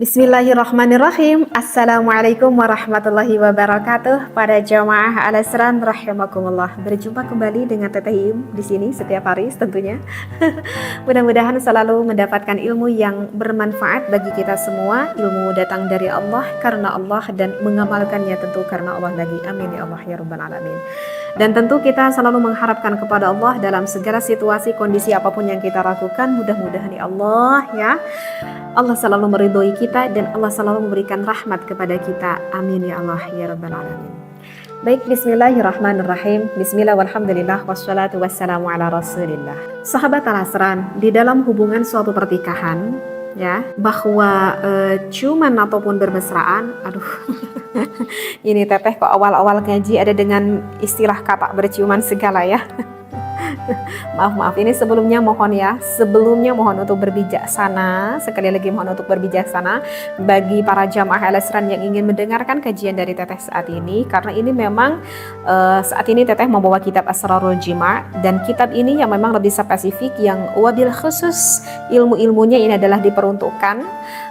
Bismillahirrahmanirrahim. Assalamualaikum warahmatullahi wabarakatuh. Para jamaah Al-Asran rahimakumullah. Berjumpa kembali dengan Teteh Im di sini setiap hari tentunya. Mudah-mudahan selalu mendapatkan ilmu yang bermanfaat bagi kita semua. Ilmu datang dari Allah, karena Allah, dan mengamalkannya tentu karena Allah lagi. Amin ya Allah ya rabbal alamin. Dan tentu kita selalu mengharapkan kepada Allah dalam segala situasi, kondisi apapun yang kita lakukan. Mudah-mudahan ya Allah ya, Allah selalu meridhoi kita dan Allah selalu memberikan rahmat kepada kita. Amin ya Allah ya rabbal alamin. Baik, bismillahirrahmanirrahim. Bismillah walhamdulillah wassalatu wassalamu ala rasulillah. Sahabat Al-Asran, di dalam hubungan suatu pertikahan ya, bahwa ciuman ataupun bermesraan, aduh ini teteh kok awal-awal ngaji ada dengan istilah kata berciuman segala ya. Maaf ini sebelumnya mohon untuk berbijaksana. Sekali lagi mohon untuk berbijaksana bagi para jamaah Al-Asran yang ingin mendengarkan kajian dari teteh saat ini, karena ini memang saat ini teteh membawa kitab Asrarul Jima', dan kitab ini yang memang lebih spesifik, yang wabil khusus ilmu-ilmunya ini adalah diperuntukkan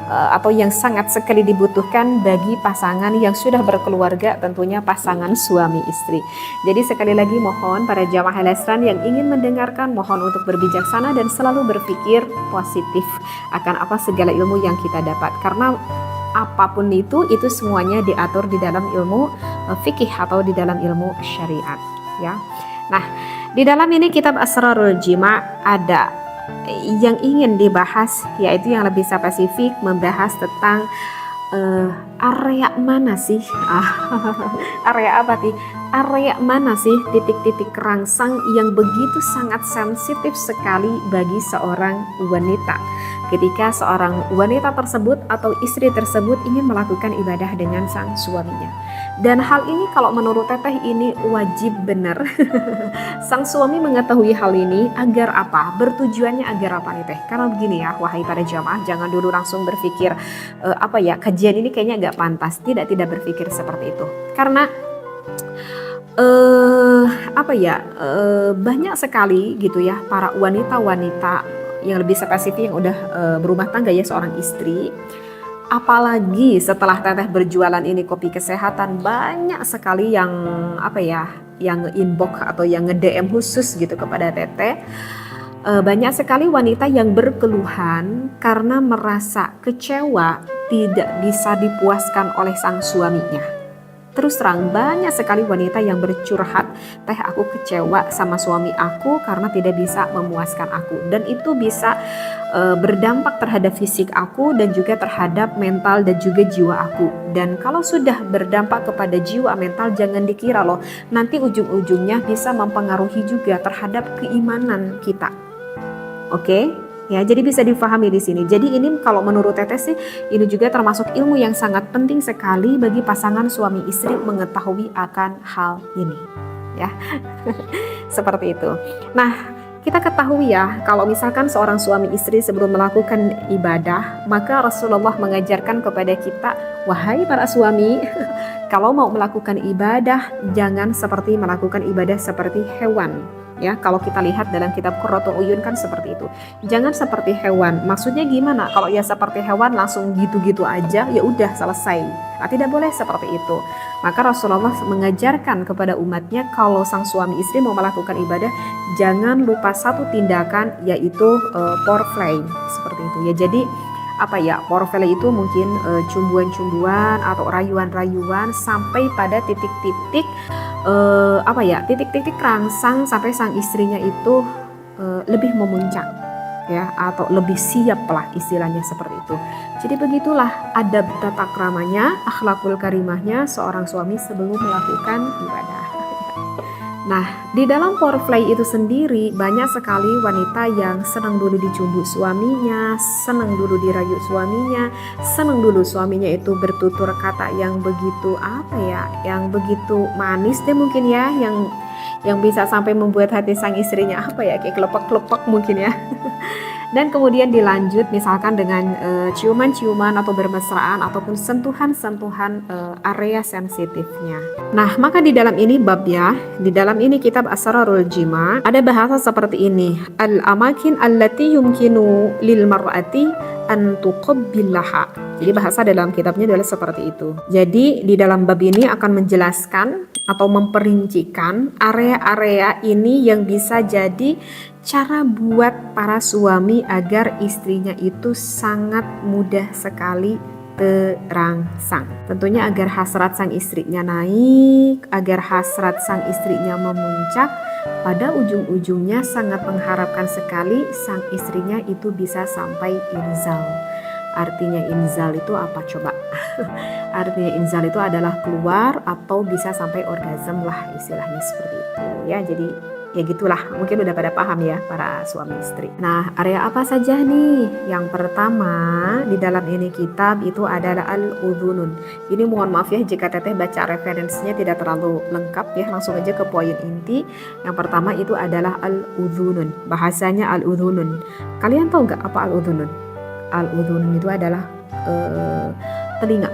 atau yang sangat sekali dibutuhkan bagi pasangan yang sudah berkeluarga, tentunya pasangan suami istri. Jadi sekali lagi mohon para jamaah Al-Asran yang ingin mendengarkan, mohon untuk berbijaksana dan selalu berpikir positif akan apa segala ilmu yang kita dapat, karena apapun itu semuanya diatur di dalam ilmu fikih atau di dalam ilmu syariat ya. Nah, di dalam ini kitab Asrarul Jima' ada yang ingin dibahas, yaitu yang lebih spesifik membahas tentang area mana sih area apa sih? Area mana sih titik-titik rangsang yang begitu sangat sensitif sekali bagi seorang wanita ketika seorang wanita tersebut atau istri tersebut ingin melakukan ibadah dengan sang suaminya. Dan hal ini kalau menurut teteh ini wajib benar sang suami mengetahui hal ini agar apa? Bertujuannya agar apa nih teh? Karena begini ya, wahai para jamaah, jangan dulu langsung berpikir kajian ini kayaknya agak pantas. Tidak berpikir seperti itu. Karena banyak sekali gitu ya para wanita-wanita yang lebih spesifik yang udah berumah tangga ya, seorang istri. Apalagi setelah teteh berjualan ini kopi kesehatan, banyak sekali yang yang inbox atau yang nge-DM khusus gitu kepada teteh. Banyak sekali wanita yang berkeluhan karena merasa kecewa tidak bisa dipuaskan oleh sang suaminya. Terus terang, banyak sekali wanita yang bercurhat, teh aku kecewa sama suami aku karena tidak bisa memuaskan aku, dan itu bisa berdampak terhadap fisik aku dan juga terhadap mental dan juga jiwa aku. Dan kalau sudah berdampak kepada jiwa mental, jangan dikira loh nanti ujung-ujungnya bisa mempengaruhi juga terhadap keimanan kita. Oke? Ya, jadi bisa difahami di sini. Jadi ini kalau menurut teteh sih, ini juga termasuk ilmu yang sangat penting sekali bagi pasangan suami istri mengetahui akan hal ini. Ya, seperti itu. Nah, kita ketahui ya, kalau misalkan seorang suami istri sebelum melakukan ibadah, maka Rasulullah mengajarkan kepada kita, wahai para suami, kalau mau melakukan ibadah, jangan seperti melakukan ibadah seperti hewan. Ya, kalau kita lihat dalam kitab Qurratul Uyun kan seperti itu. Jangan seperti hewan. Maksudnya gimana? Kalau ya seperti hewan langsung gitu-gitu aja, ya udah selesai. Nah, tidak boleh seperti itu. Maka Rasulullah mengajarkan kepada umatnya, kalau sang suami istri mau melakukan ibadah, jangan lupa satu tindakan, yaitu foreplay seperti itu. Ya, jadi foreplay itu mungkin cumbuan-cumbuan atau rayuan-rayuan sampai pada titik-titik titik-titik rangsang sampai sang istrinya itu lebih memuncak ya, atau lebih siap lah istilahnya seperti itu. Jadi begitulah adab tata kramanya, akhlakul karimahnya seorang suami sebelum melakukan ibadah. Nah, di dalam foreplay itu sendiri banyak sekali wanita yang senang dulu dicumbu suaminya, senang dulu dirayu suaminya, senang dulu suaminya itu bertutur kata yang begitu yang begitu manis deh mungkin ya, yang bisa sampai membuat hati sang istrinya kayak kelepek-kelepek mungkin ya. Dan kemudian dilanjut misalkan dengan ciuman-ciuman atau bermesraan ataupun sentuhan-sentuhan area sensitifnya. Nah, maka di dalam ini bab ya, di dalam ini kitab Asrarul Jima ada bahasa seperti ini. Al-amakin allati yumkinu lil mar'ati an tuqabbilaha. Jadi bahasa dalam kitabnya adalah seperti itu. Jadi di dalam bab ini akan menjelaskan atau memperincikan area-area ini yang bisa jadi cara buat para suami agar istrinya itu sangat mudah sekali terangsang. Tentunya agar hasrat sang istrinya naik, agar hasrat sang istrinya memuncak, pada ujung-ujungnya sangat mengharapkan sekali sang istrinya itu bisa sampai inzal. Artinya inzal itu apa coba? Artinya inzal itu adalah keluar atau bisa sampai orgasme lah, istilahnya seperti itu ya. Jadi ya gitulah, mungkin udah pada paham ya para suami istri. Nah, area apa saja nih? Yang pertama di dalam ini kitab itu adalah al-udhunun. Ini mohon maaf ya jika teteh baca referensinya tidak terlalu lengkap ya, langsung aja ke poin inti. Yang pertama itu adalah al-udhunun. Bahasanya al-udhunun. Kalian tahu nggak apa al-udhunun? Al-udhunun itu adalah telinga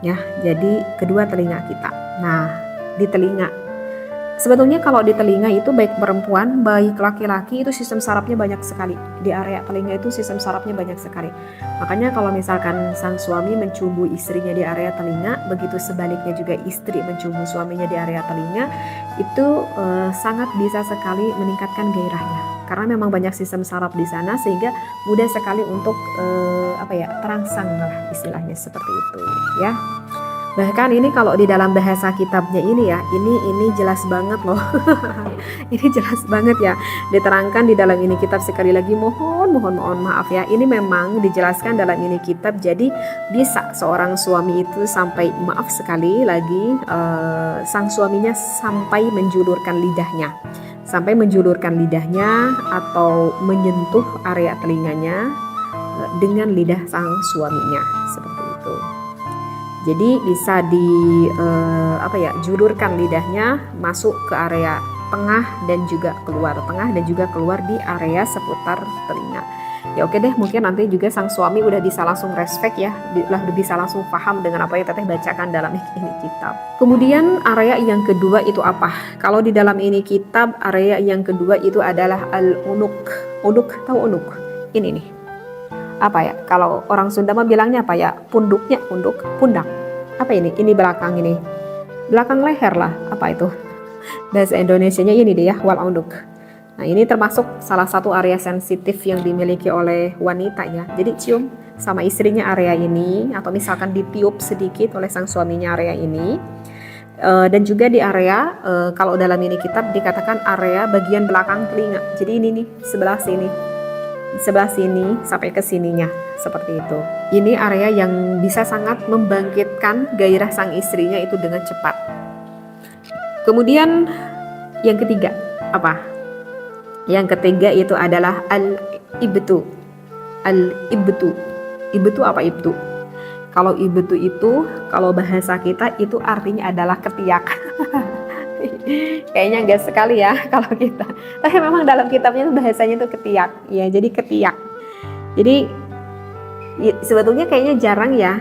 ya. Jadi kedua telinga kita. Nah, di telinga, sebetulnya kalau di telinga itu baik perempuan, baik laki-laki itu sistem sarafnya banyak sekali. Di area telinga itu sistem sarafnya banyak sekali. Makanya kalau misalkan sang suami mencumbu istrinya di area telinga, begitu sebaliknya juga istri mencumbu suaminya di area telinga, itu sangat bisa sekali meningkatkan gairahnya. Karena memang banyak sistem saraf di sana sehingga mudah sekali untuk terangsang lah, istilahnya seperti itu ya. Bahkan ini kalau di dalam bahasa kitabnya ini ya, ini jelas banget loh. Ini jelas banget ya, diterangkan di dalam ini kitab. Sekali lagi mohon maaf ya, ini memang dijelaskan dalam ini kitab. Jadi bisa seorang suami itu sampai, maaf sekali lagi, sang suaminya sampai menjulurkan lidahnya atau menyentuh area telinganya dengan lidah sang suaminya seperti itu. Jadi bisa julurkan lidahnya masuk ke area tengah dan juga keluar di area seputar telinga. Ya oke deh, mungkin nanti juga sang suami udah bisa langsung respect ya, udah bisa langsung paham dengan apa yang teteh bacakan dalam ini kitab. Kemudian area yang kedua itu apa? Kalau di dalam ini kitab, area yang kedua itu adalah al-unuk. Unuk, tahu unuk? Ini nih. Apa ya? Kalau orang Sunda mah bilangnya apa ya? Pundak. Apa ini? Ini belakang ini. Belakang leher lah. Apa itu? Bahasa Indonesianya ini deh ya, wal unuk. Nah, ini termasuk salah satu area sensitif yang dimiliki oleh wanita ya. Jadi cium sama istrinya area ini, atau misalkan ditiup sedikit oleh sang suaminya area ini. Dan juga di area, kalau dalam ini kitab dikatakan area bagian belakang telinga. Jadi ini nih, sebelah sini sampai ke sininya, seperti itu. Ini area yang bisa sangat membangkitkan gairah sang istrinya itu dengan cepat. Kemudian yang ketiga apa? Yang ketiga itu adalah al-ibtu. Ibtu apa ibtu? Kalau ibtu itu, kalau bahasa kita itu artinya adalah ketiak. Kayaknya enggak sekali ya kalau kita. Tapi memang dalam kitabnya bahasanya itu ketiak. Ya, jadi ketiak. Jadi sebetulnya kayaknya jarang ya,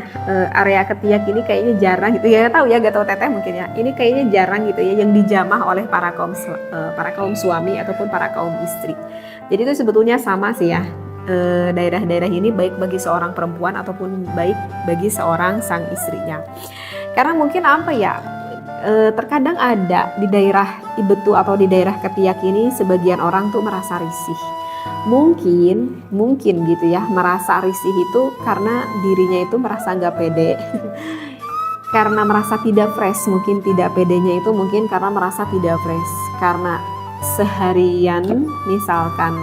area ketiak ini kayaknya jarang gitu ya. Gak tahu teteh mungkin ya. Ini kayaknya jarang gitu ya yang dijamah oleh para kaum suami ataupun para kaum istri. Jadi itu sebetulnya sama sih ya. Daerah-daerah ini baik bagi seorang perempuan ataupun baik bagi seorang sang istrinya. Karena mungkin terkadang ada di daerah ibtu atau di daerah ketiak ini sebagian orang tuh merasa risih. Mungkin gitu ya, merasa risih itu karena dirinya itu merasa nggak pede. Karena merasa tidak fresh, mungkin tidak pedenya itu mungkin karena merasa tidak fresh. Karena seharian misalkan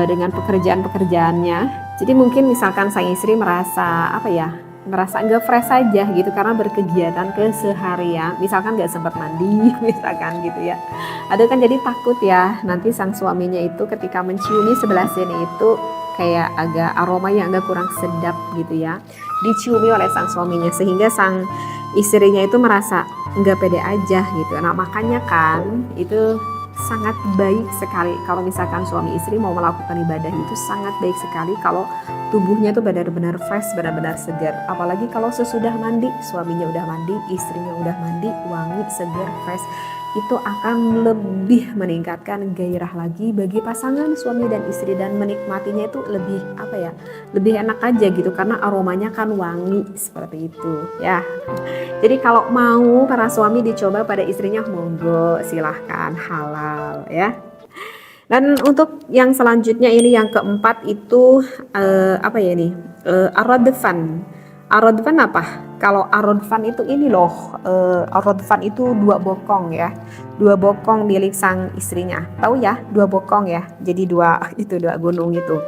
dengan pekerjaannya, jadi mungkin misalkan sang istri merasa nggak fresh aja gitu karena berkegiatan keseharian, misalkan nggak sempat mandi misalkan gitu ya. Ada kan jadi takut ya nanti sang suaminya itu ketika menciumi sebelah sini itu kayak agak aromanya agak kurang sedap gitu ya, diciumi oleh sang suaminya sehingga sang istrinya itu merasa nggak pede aja gitu. Nah makanya kan itu sangat baik sekali kalau misalkan suami istri mau melakukan ibadah itu sangat baik sekali kalau tubuhnya tuh benar-benar fresh, benar-benar segar. Apalagi kalau sesudah mandi, suaminya udah mandi, istrinya udah mandi, wangi, segar, fresh. Itu akan lebih meningkatkan gairah lagi bagi pasangan suami dan istri, dan menikmatinya itu lebih lebih enak aja gitu karena aromanya kan wangi seperti itu ya. Jadi kalau mau para suami dicoba pada istrinya, monggo silahkan, halal ya. Dan untuk yang selanjutnya ini yang keempat itu arodfan. Arodfan apa? Kalau arodfan itu ini loh, arodfan itu 2 bokong ya, 2 bokong milik sang istrinya. Tahu ya, 2 bokong ya. Jadi 2 gunung itu,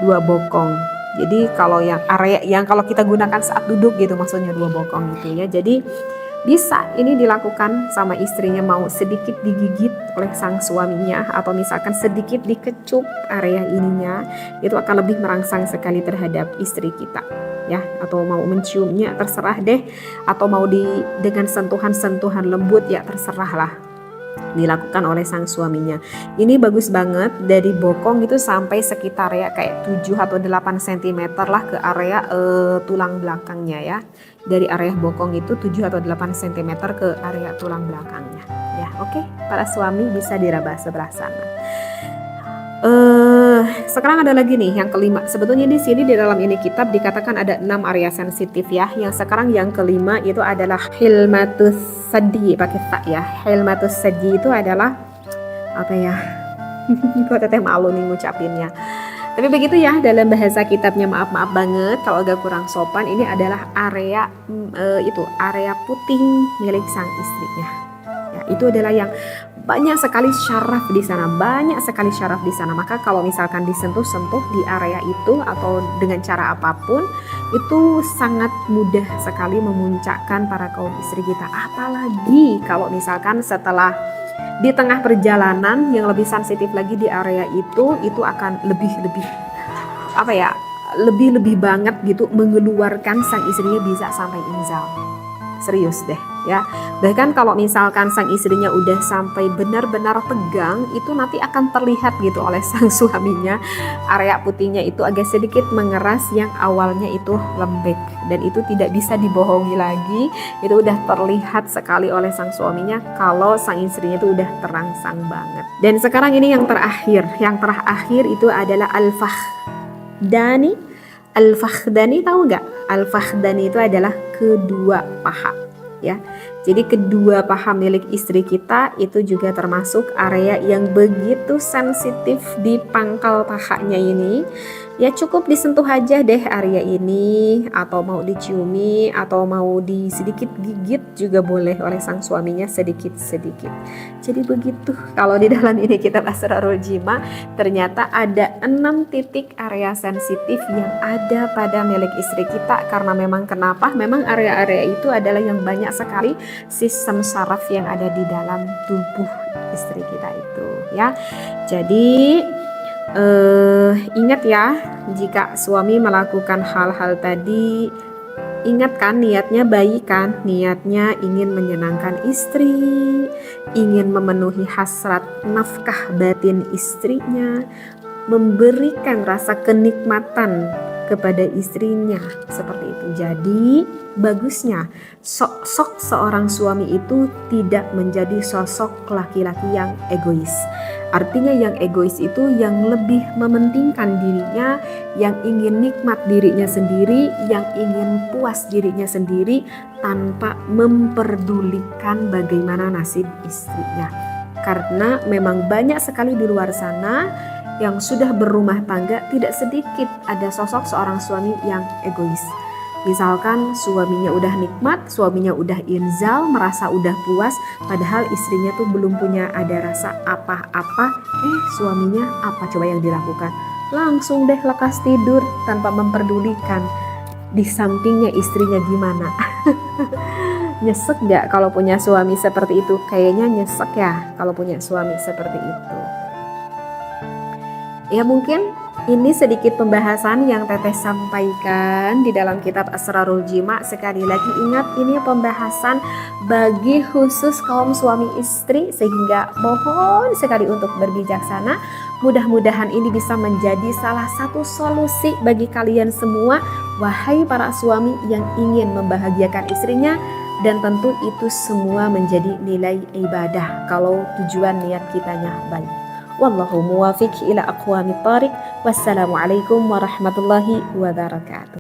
2 bokong. Jadi kalau yang area yang kalau kita gunakan saat duduk gitu maksudnya 2 bokong gitu ya. Jadi bisa ini dilakukan sama istrinya, mau sedikit digigit oleh sang suaminya atau misalkan sedikit dikecup area ininya, itu akan lebih merangsang sekali terhadap istri kita ya. Atau mau menciumnya terserah deh, atau mau dengan sentuhan-sentuhan lembut ya terserah lah, dilakukan oleh sang suaminya. Ini bagus banget, dari bokong itu sampai sekitar ya kayak 7 atau 8 cm lah ke area tulang belakangnya ya. Dari area bokong itu 7 atau 8 cm ke area tulang belakangnya ya. Oke, para suami bisa diraba sebelah sana. Sekarang ada lagi nih yang kelima. Sebetulnya di sini di dalam ini kitab dikatakan ada 6 area sensitif ya. Yang sekarang yang kelima itu adalah hilmatus sadi, pakai fa ya. Hilmatus sadi itu adalah apa ya? Kok teteh malu nih ngucapinnya. Tapi begitu ya dalam bahasa kitabnya, maaf banget kalau agak kurang sopan. Ini adalah area area puting milik sang istrinya. Ya, itu adalah yang banyak sekali syaraf di sana, banyak sekali syaraf di sana. Maka kalau misalkan disentuh-sentuh di area itu atau dengan cara apapun, itu sangat mudah sekali memuncakkan para kaum istri kita. Apalagi kalau misalkan setelah di tengah perjalanan yang lebih sensitif lagi di area itu akan lebih banget gitu mengeluarkan sang istrinya, bisa sampai inzal. Serius deh ya. Bahkan kalau misalkan sang istrinya udah sampai benar-benar tegang, itu nanti akan terlihat gitu oleh sang suaminya, area putihnya itu agak sedikit mengeras yang awalnya itu lembek, dan itu tidak bisa dibohongi lagi. Itu udah terlihat sekali oleh sang suaminya kalau sang istrinya itu udah terangsang banget. Dan sekarang ini yang terakhir itu adalah al-fakhdani. Al-fakhdani tahu nggak? Al-fakhdani itu adalah kedua paha ya. Jadi kedua paha milik istri kita itu juga termasuk area yang begitu sensitif di pangkal pahanya ini. Ya cukup disentuh aja deh area ini, atau mau diciumi atau mau sedikit gigit juga boleh oleh sang suaminya sedikit-sedikit. Jadi begitu. Kalau di dalam ini kitab Asrarul Jima ternyata ada 6 titik area sensitif yang ada pada milik istri kita. Karena memang kenapa? Memang area-area itu adalah yang banyak sekali sistem saraf yang ada di dalam tubuh istri kita itu ya. Jadi ingat ya, jika suami melakukan hal-hal tadi, ingat kan niatnya baik kan, niatnya ingin menyenangkan istri, ingin memenuhi hasrat nafkah batin istrinya, memberikan rasa kenikmatan kepada istrinya, seperti itu. Jadi bagusnya sosok seorang suami itu tidak menjadi sosok laki-laki yang egois. Artinya yang egois itu yang lebih mementingkan dirinya, yang ingin nikmat dirinya sendiri, yang ingin puas dirinya sendiri tanpa memperdulikan bagaimana nasib istrinya. Karena memang banyak sekali di luar sana yang sudah berumah tangga, tidak sedikit ada sosok seorang suami yang egois. Misalkan suaminya udah nikmat, suaminya udah inzal, merasa udah puas, padahal istrinya tuh belum punya ada rasa apa-apa. Suaminya apa coba yang dilakukan? Langsung deh lekas tidur tanpa memperdulikan di sampingnya istrinya gimana. Nyesek gak kalau punya suami seperti itu? Kayaknya nyesek ya kalau punya suami seperti itu. Ya mungkin Ini sedikit pembahasan yang Teteh sampaikan di dalam kitab Asrarul Jima. Sekali lagi ingat, ini pembahasan bagi khusus kaum suami istri, sehingga mohon sekali untuk berbijaksana. Mudah-mudahan ini bisa menjadi salah satu solusi bagi kalian semua, wahai para suami yang ingin membahagiakan istrinya. Dan tentu itu semua menjadi nilai ibadah kalau tujuan niat kitanya baik. Wallahu muwafiq ila aqwamit thariq. Wassalamualaikum warahmatullahi wabarakatuh.